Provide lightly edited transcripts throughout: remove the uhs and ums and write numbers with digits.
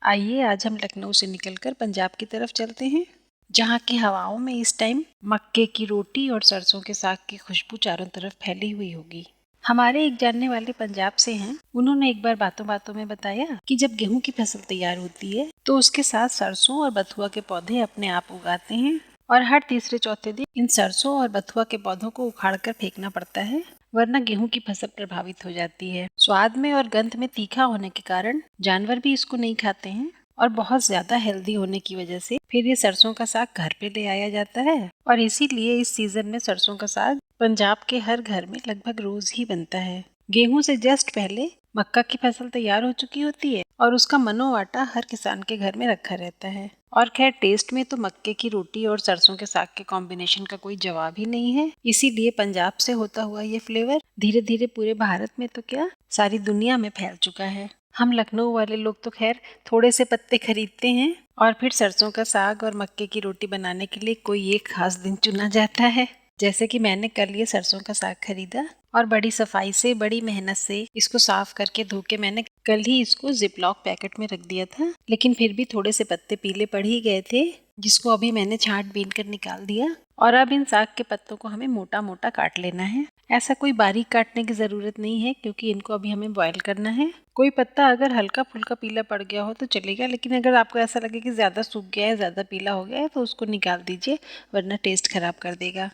आइए आज हम लखनऊ से निकलकर पंजाब की तरफ चलते हैं, जहाँ की हवाओं में इस टाइम मक्के की रोटी और सरसों के साग की खुशबू चारों तरफ फैली हुई होगी। हमारे एक जानने वाले पंजाब से हैं। उन्होंने एक बार बातों बातों में बताया कि जब गेहूं की फसल तैयार होती है तो उसके साथ सरसों और बथुआ के पौधे अपने आप उगाते हैं और हर तीसरे चौथे दिन इन सरसों और बथुआ के पौधों को उखाड़कर फेंकना पड़ता है, वरना गेहूं की फसल प्रभावित हो जाती है। स्वाद में और गंध में तीखा होने के कारण जानवर भी इसको नहीं खाते हैं और बहुत ज्यादा हेल्दी होने की वजह से फिर ये सरसों का साग घर पे ले आया जाता है और इसीलिए इस सीजन में सरसों का साग पंजाब के हर घर में लगभग रोज ही बनता है। गेहूं से जस्ट पहले मक्का की फसल तैयार हो चुकी होती है और उसका मनो आटा हर किसान के घर में रखा रहता है। और खैर टेस्ट में तो मक्के की रोटी और सरसों के साग के कॉम्बिनेशन का कोई जवाब ही नहीं है। इसीलिए पंजाब से होता हुआ ये फ्लेवर धीरे धीरे पूरे भारत में तो क्या सारी दुनिया में फैल चुका है। हम लखनऊ वाले लोग तो खैर थोड़े से पत्ते खरीदते हैं और फिर सरसों का साग और मक्के की रोटी बनाने के लिए कोई एक खास दिन चुना जाता है। जैसे कि मैंने कल ये सरसों का साग खरीदा और बड़ी सफाई से बड़ी मेहनत से इसको साफ करके धो के मैंने कल ही इसको जिपलॉक पैकेट में रख दिया था, लेकिन फिर भी थोड़े से पत्ते पीले पड़ ही गए थे, जिसको अभी मैंने छांट बीन कर निकाल दिया। और अब इन साग के पत्तों को हमें मोटा मोटा काट लेना है। ऐसा कोई बारीक काटने की जरूरत नहीं है क्योंकि इनको अभी हमें बॉईल करना है। कोई पत्ता अगर हल्का फुल्का पीला पड़ गया हो तो चलेगा, लेकिन अगर आपको ऐसा लगे कि ज्यादा सूख गया है, ज्यादा पीला हो गया है तो उसको निकाल दीजिए, वरना टेस्ट खराब कर देगा।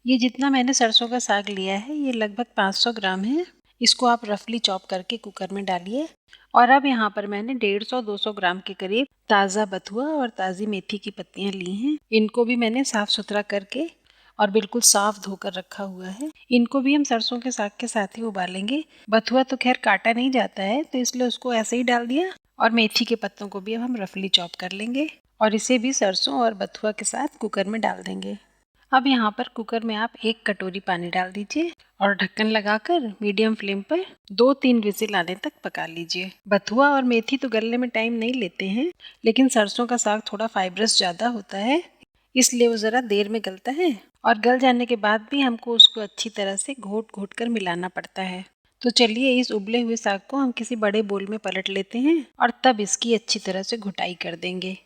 ये जितना मैंने सरसों का साग लिया है ये लगभग 500 ग्राम है। इसको आप रफली चॉप करके कुकर में डालिए। और अब यहाँ पर मैंने 150-200 ग्राम के करीब ताज़ा बथुआ और ताज़ी मेथी की पत्तियां ली हैं। इनको भी मैंने साफ सुथरा करके और बिल्कुल साफ धोकर रखा हुआ है। इनको भी हम सरसों के साग के साथ ही उबालेंगे। बथुआ तो खैर काटा नहीं जाता है तो इसलिए उसको ऐसे ही डाल दिया और मेथी के पत्तों को भी अब हम रफली चॉप कर लेंगे और इसे भी सरसों और बथुआ के साथ कुकर में डाल देंगे। अब यहाँ पर कुकर में आप 1 कटोरी पानी डाल दीजिए और ढक्कन लगाकर मीडियम फ्लेम पर 2-3 विजिल आने तक पका लीजिए। बथुआ और मेथी तो गलने में टाइम नहीं लेते हैं, लेकिन सरसों का साग थोड़ा फाइब्रस ज़्यादा होता है, इसलिए वो ज़रा देर में गलता है और गल जाने के बाद भी हमको उसको अच्छी तरह से घोट घोट कर मिलाना पड़ता है। तो चलिए इस उबले हुए साग को हम किसी बड़े बोल में पलट लेते हैं और तब इसकी अच्छी तरह से घुटाई कर देंगे।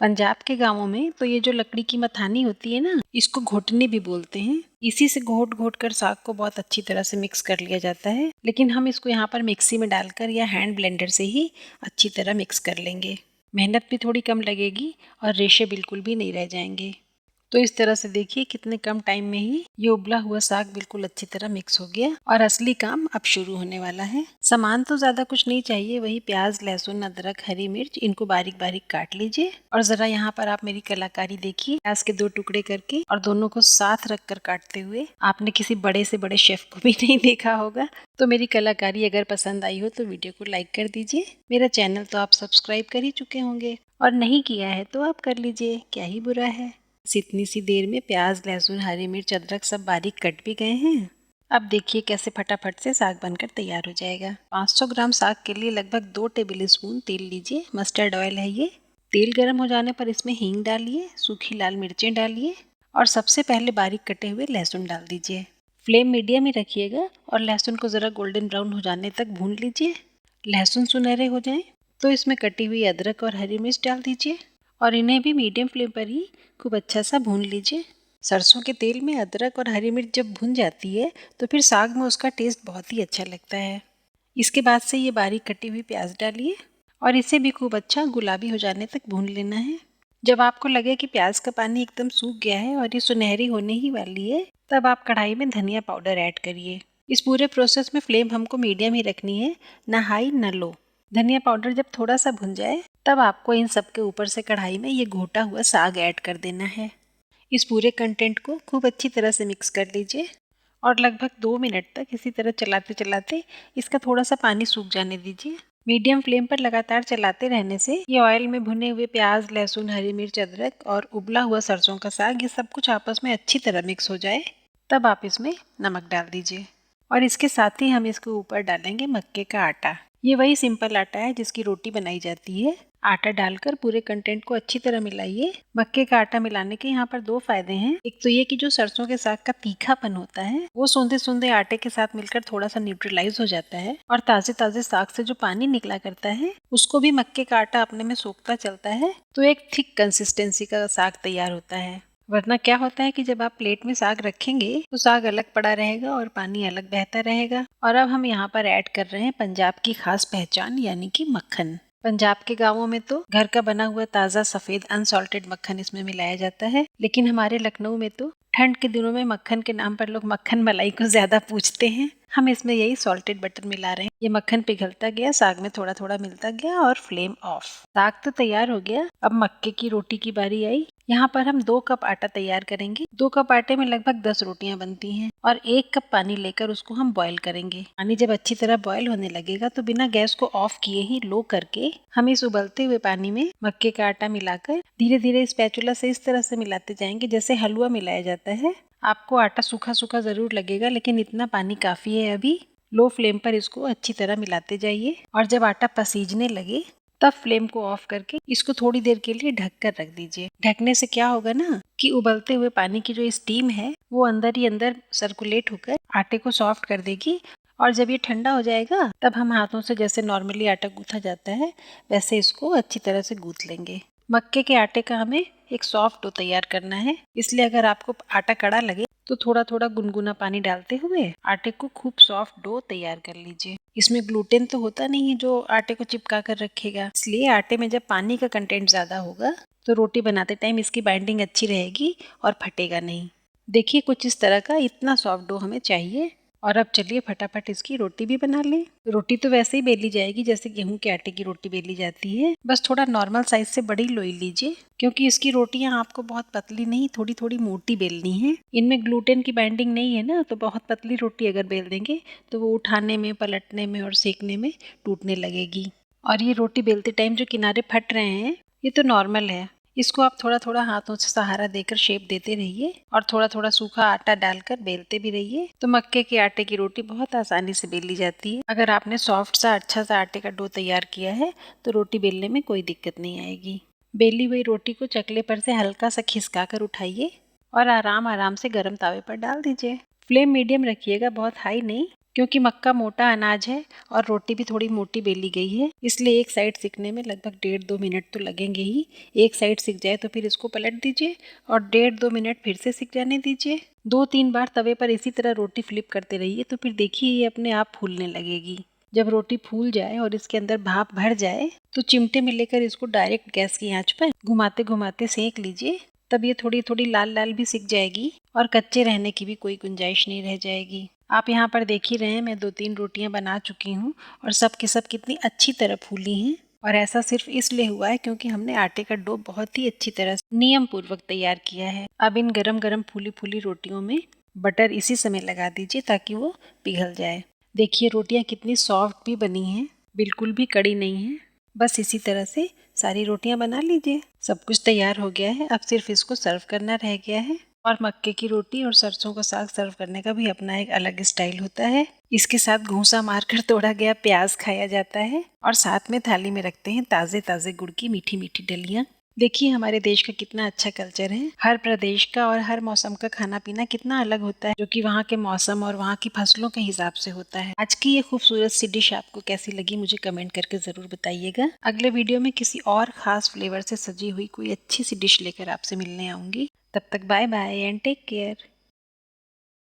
पंजाब के गांवों में तो ये जो लकड़ी की मथानी होती है ना, इसको घोटनी भी बोलते हैं। इसी से घोट घोट कर साग को बहुत अच्छी तरह से मिक्स कर लिया जाता है, लेकिन हम इसको यहाँ पर मिक्सी में डालकर या हैंड ब्लेंडर से ही अच्छी तरह मिक्स कर लेंगे। मेहनत भी थोड़ी कम लगेगी और रेशे बिल्कुल भी नहीं रह जाएंगे। तो इस तरह से देखिए कितने कम टाइम में ही ये उबला हुआ साग बिल्कुल अच्छी तरह मिक्स हो गया और असली काम अब शुरू होने वाला है। सामान तो ज्यादा कुछ नहीं चाहिए, वही प्याज, लहसुन, अदरक, हरी मिर्च, इनको बारीक बारीक काट लीजिए। और जरा यहाँ पर आप मेरी कलाकारी देखिए, प्याज के 2 टुकड़े करके और दोनों को साथ रख कर काटते हुए आपने किसी बड़े से बड़े शेफ को भी नहीं देखा होगा। तो मेरी कलाकारी अगर पसंद आई हो तो वीडियो को लाइक कर दीजिए। मेरा चैनल तो आप सब्सक्राइब कर ही चुके होंगे और नहीं किया है तो आप कर लीजिए, क्या ही बुरा है। इतनी सी देर में प्याज, लहसुन, हरी मिर्च, अदरक सब बारीक कट भी गए हैं। अब देखिए कैसे फटाफट से साग बनकर तैयार हो जाएगा। 500 ग्राम साग के लिए लगभग 2 टेबल स्पून तेल लीजिए। मस्टर्ड ऑयल है ये। तेल गर्म हो जाने पर इसमें हींग डालिए, सूखी लाल मिर्चें डालिए और सबसे पहले बारीक कटे हुए लहसुन डाल दीजिए। फ्लेम मीडियम ही रखिएगा और लहसुन को ज़रा गोल्डन ब्राउन हो जाने तक भून लीजिए। लहसुन सुनहरे हो जाएं तो इसमें कटी हुई अदरक और हरी मिर्च डाल दीजिए और इन्हें भी मीडियम फ्लेम पर ही खूब अच्छा सा भून लीजिए। सरसों के तेल में अदरक और हरी मिर्च जब भुन जाती है तो फिर साग में उसका टेस्ट बहुत ही अच्छा लगता है। इसके बाद से ये बारीक कटी हुई प्याज डालिए और इसे भी खूब अच्छा गुलाबी हो जाने तक भून लेना है। जब आपको लगे कि प्याज का पानी एकदम सूख गया है और ये सुनहरी होने ही वाली है, तब आप कढ़ाई में धनिया पाउडर ऐड करिए। इस पूरे प्रोसेस में फ्लेम हमको मीडियम ही रखनी है, ना हाई ना लो। धनिया पाउडर जब थोड़ा सा भुन जाए तब आपको इन सब के ऊपर से कढ़ाई में ये घोटा हुआ साग ऐड कर देना है। इस पूरे कंटेंट को खूब अच्छी तरह से मिक्स कर लीजिए और लगभग 2 मिनट तक इसी तरह चलाते चलाते इसका थोड़ा सा पानी सूख जाने दीजिए। मीडियम फ्लेम पर लगातार चलाते रहने से ये ऑयल में भुने हुए प्याज, लहसुन, हरी मिर्च, अदरक और उबला हुआ सरसों का साग ये सब कुछ आपस में अच्छी तरह मिक्स हो जाए। तब आप इसमें नमक डाल दीजिए और इसके साथ ही हम इसके ऊपर डालेंगे मक्के का आटा। ये वही सिंपल आटा है जिसकी रोटी बनाई जाती है। आटा डालकर पूरे कंटेंट को अच्छी तरह मिलाइए। मक्के का आटा मिलाने के यहाँ पर 2 फायदे हैं। एक तो ये कि जो सरसों के साग का तीखापन होता है वो सूंधे सूंधे आटे के साथ मिलकर थोड़ा सा न्यूट्रलाइज हो जाता है, और ताजे ताजे साग से जो पानी निकला करता है उसको भी मक्के का आटा अपने में सोखता चलता है, तो एक थिक कंसिस्टेंसी का साग तैयार होता है। वरना क्या होता है कि जब आप प्लेट में साग रखेंगे तो साग अलग पड़ा रहेगा और पानी अलग बहता रहेगा। और अब हम यहाँ पर ऐड कर रहे हैं पंजाब की खास पहचान यानी कि मक्खन। पंजाब के गांवों में तो घर का बना हुआ ताज़ा सफ़ेद अनसॉल्टेड मक्खन इसमें मिलाया जाता है, लेकिन हमारे लखनऊ में तो ठंड के दिनों में मक्खन के नाम पर लोग मक्खन मलाई को ज़्यादा पूछते हैं। हम इसमें यही सॉल्टेड बटर मिला रहे हैं। ये मक्खन पिघलता गया, साग में थोड़ा थोड़ा मिलता गया और फ्लेम ऑफ। साग तो तैयार हो गया। अब मक्के की रोटी की बारी आई। यहाँ पर हम 2 कप आटा तैयार करेंगे। 2 कप आटे में लगभग 10 रोटियां बनती हैं, और 1 कप पानी लेकर उसको हम बॉईल करेंगे। पानी जब अच्छी तरह बॉईल होने लगेगा तो बिना गैस को ऑफ किए ही लो करके हम इस उबलते हुए पानी में मक्के का आटा मिलाकर धीरे धीरे स्पैचुला से इस तरह से मिलाते जाएंगे जैसे हलवा मिलाया जाता है। आपको आटा सूखा सूखा जरूर लगेगा, लेकिन इतना पानी काफी है। अभी लो फ्लेम पर इसको अच्छी तरह मिलाते जाइए, और जब आटा पसीजने लगे तब फ्लेम को ऑफ करके इसको थोड़ी देर के लिए ढक कर रख दीजिए। ढकने से क्या होगा ना कि उबलते हुए पानी की जो स्टीम है वो अंदर ही अंदर सर्कुलेट होकर आटे को सॉफ्ट कर देगी, और जब ये ठंडा हो जाएगा तब हम हाथों से जैसे नॉर्मली आटा गूंथा जाता है वैसे इसको अच्छी तरह से गूंथ लेंगे। मक्के के आटे का हमें एक सॉफ्ट डो तैयार करना है, इसलिए अगर आपको आटा कड़ा लगे तो थोड़ा थोड़ा गुनगुना पानी डालते हुए आटे को खूब सॉफ्ट डो तैयार कर लीजिए। इसमें ग्लूटेन तो होता नहीं है जो आटे को चिपका कर रखेगा, इसलिए आटे में जब पानी का कंटेंट ज्यादा होगा तो रोटी बनाते टाइम इसकी बाइंडिंग अच्छी रहेगी और फटेगा नहीं। देखिए कुछ इस तरह का इतना सॉफ्ट डो हमें चाहिए। और अब चलिए फटाफट इसकी रोटी भी बना लें। रोटी तो वैसे ही बेली जाएगी जैसे गेहूं के आटे की रोटी बेली जाती है, बस थोड़ा नॉर्मल साइज से बड़ी लोई लीजिए, क्योंकि इसकी रोटियां आपको बहुत पतली नहीं थोड़ी थोड़ी मोटी बेलनी है। इनमें ग्लूटेन की बाइंडिंग नहीं है ना, तो बहुत पतली रोटी अगर बेल देंगे तो वो उठाने में, पलटने में और सेकने में टूटने लगेगी। और ये रोटी बेलते टाइम जो किनारे फट रहे हैं ये तो नॉर्मल है, इसको आप थोड़ा थोड़ा हाथों से सहारा देकर शेप देते रहिए और थोड़ा थोड़ा सूखा आटा डालकर बेलते भी रहिए, तो मक्के के आटे की रोटी बहुत आसानी से बेली जाती है। अगर आपने सॉफ्ट सा अच्छा सा आटे का डो तैयार किया है तो रोटी बेलने में कोई दिक्कत नहीं आएगी। बेली हुई रोटी को चकले पर से हल्का सा खिसका कर उठाइए और आराम आराम से गर्म तावे पर डाल दीजिए। फ्लेम मीडियम रखिएगा, बहुत हाई नहीं, क्योंकि मक्का मोटा अनाज है और रोटी भी थोड़ी मोटी बेली गई है, इसलिए एक साइड सिकने में लगभग 1.5-2 मिनट तो लगेंगे ही। एक साइड सिक जाए तो फिर इसको पलट दीजिए और 1.5-2 मिनट फिर से सिक जाने दीजिए। 2-3 बार तवे पर इसी तरह रोटी फ्लिप करते रहिए, तो फिर देखिए ये अपने आप फूलने लगेगी। जब रोटी फूल जाए और इसके अंदर भाप भर जाए तो चिमटे में लेकर इसको डायरेक्ट गैस की आंच पर घुमाते घुमाते सेक लीजिए, तब ये थोड़ी थोड़ी लाल लाल भी सिक जाएगी और कच्चे रहने की भी कोई गुंजाइश नहीं रह जाएगी। आप यहाँ पर देख ही रहे हैं, मैं 2-3 रोटियां बना चुकी हूँ और सब की सब कितनी अच्छी तरह फूली हैं। और ऐसा सिर्फ इसलिए हुआ है क्योंकि हमने आटे का डो बहुत ही अच्छी तरह से नियम पूर्वक तैयार किया है। अब इन गरम गरम फूली फूली रोटियों में बटर इसी समय लगा दीजिए ताकि वो पिघल जाए। देखिए रोटियां कितनी सॉफ्ट भी बनी हैं, बिल्कुल भी कड़ी नहीं है। बस इसी तरह से सारी रोटियां बना लीजिए। सब कुछ तैयार हो गया है, अब सिर्फ इसको सर्व करना रह गया है। और मक्के की रोटी और सरसों का साग सर्व करने का भी अपना एक अलग स्टाइल होता है। इसके साथ घूंसा मारकर तोड़ा गया प्याज खाया जाता है और साथ में थाली में रखते हैं ताजे ताजे गुड़ की मीठी मीठी डलियां। देखिए हमारे देश का कितना अच्छा कल्चर है। हर प्रदेश का और हर मौसम का खाना पीना कितना अलग होता है, जो कि वहाँ के मौसम और वहाँ की फसलों के हिसाब से होता है। आज की ये खूबसूरत सी डिश आपको कैसी लगी मुझे कमेंट करके जरूर बताइएगा। अगले वीडियो में किसी और खास फ्लेवर से सजी हुई कोई अच्छी सी डिश लेकर आपसे मिलने आऊंगी। तब तक bye bye and take care.